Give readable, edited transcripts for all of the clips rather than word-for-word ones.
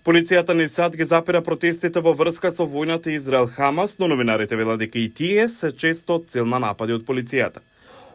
Полицијата низ САД ги запира протестите во врска со војната Израел-Хамас, но новинарите велат дека и тие се често цел на напади од полицијата.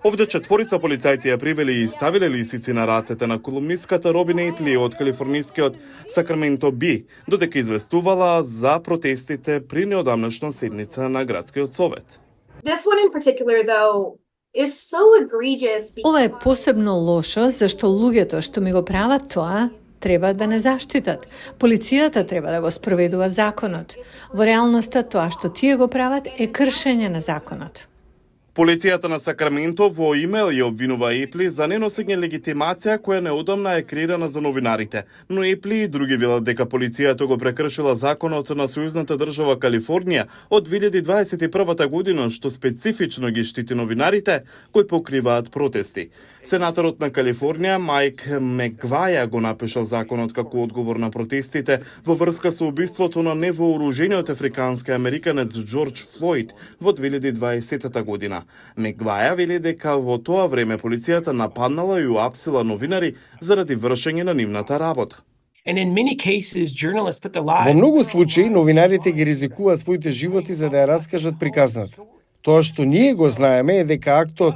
Овде четворица полицајци ја привели и ставиле лисици на рацете на колумнистката Роби Ейпли од калифорнискиот Сакраменто Би, додека известувала за протестите при неодамнашна седница на градскиот совет. This one in particular, though, is so egregious. Ова е посебно лошо, зашто луѓето што ми го прават тоа, треба да не заштитат. Полицијата треба да го спроведува законот. Во реалноста тоа што тие го прават е кршење на законот. Полицијата на Сакраменто во имейл ја обвинува Ейпли за неносење легитимација која неодамна е креирана за новинарите, но Ейпли и други велат дека полицијата го прекршила законот на сојузната држава Калифорнија од 2021 година, што специфично ги штити новинарите кои покриваат протести. Сенаторот на Калифорнија Майк Мегваја го напишал законот како одговор на протестите во врска со убиството на невооружениот африкански американец Џорџ Флојд во 2020 година. Мегваја вели дека во тоа време полицијата нападнала и уапсила новинари заради вршење на нивната работа. Во многу случаи новинарите ги ризикуваат своите животи за да ја раскажат приказната. Тоа што ние го знаеме е дека актот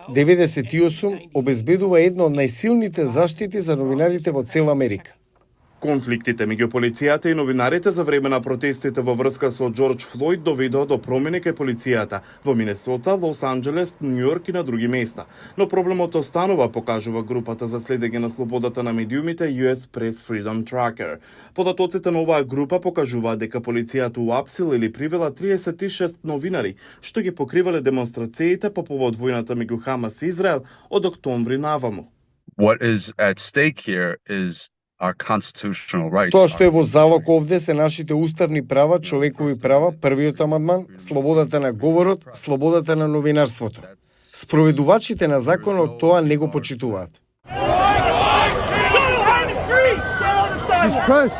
98 обезбедува една од најсилните заштити за новинарите во цела Америка. Конфликтите меѓу полицијата и новинарите за време на протестите во врска со Џорџ Флојд доведоа до промени кај полицијата во Минесота, Лос Анџелес, Њујорк и на други места. Но проблемот останува, покажува групата за следење на слободата на медиумите US Press Freedom Tracker. Податоците на оваа група покажуваат дека полицијата уапсила или привела 36 новинари, што ги покривале демонстрациите по повод војната меѓу Хамас и Израел од октомври наваму. What is at stake here is our constitutional rights. Тоа што е во залог овде се нашите уставни права, човекови права, првиот амандман, слободата на говорот, слободата на новинарството. Спроведувачите на законот тоа не го почитуваат.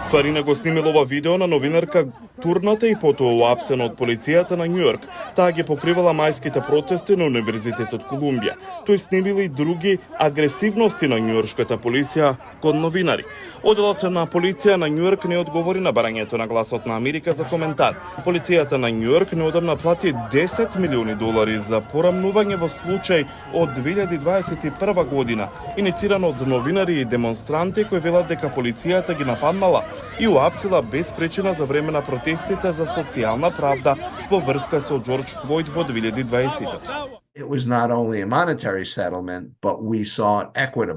Фарина го снимила ова видео на новинарка турната и потоа уапсена од полицијата на Њујорк. Таа ги покривала мајските протести на Универзитетот Колумбија. Тој снимил и други агресивности на њујоршката полиција кон новинари. Оделот на полиција на Њујорк не одговори на барањето на Гласот на Америка за коментар. Полицијата на Њујорк неодамна плати $10 милиони за порамнување во случај од 2021 година, иницирано од новинари и демонстранти кои велат дека полицијата ги нападнала и уапсила без причина за време на протестите за социјална правда во врска со Џорџ Флојд во 2020.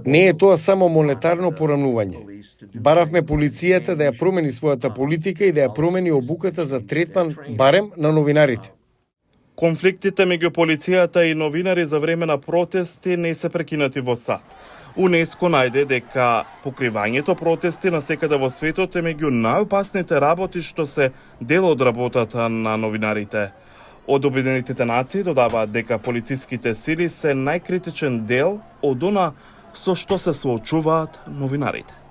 Не е тоа само монетарно порамнување. Баравме полицијата да ја промени својата политика и да ја промени обуката за третман барем на новинарите. Конфликтите меѓу полицијата и новинари за време на протести не се прекинати во САД. УНЕСКО најде дека покривањето протести насекаде во светот е меѓу најопасните работи што се дел од работата на новинарите. Од Обединетите нации додаваат дека полициските сили се најкритичен дел од она со што се соочуваат новинарите.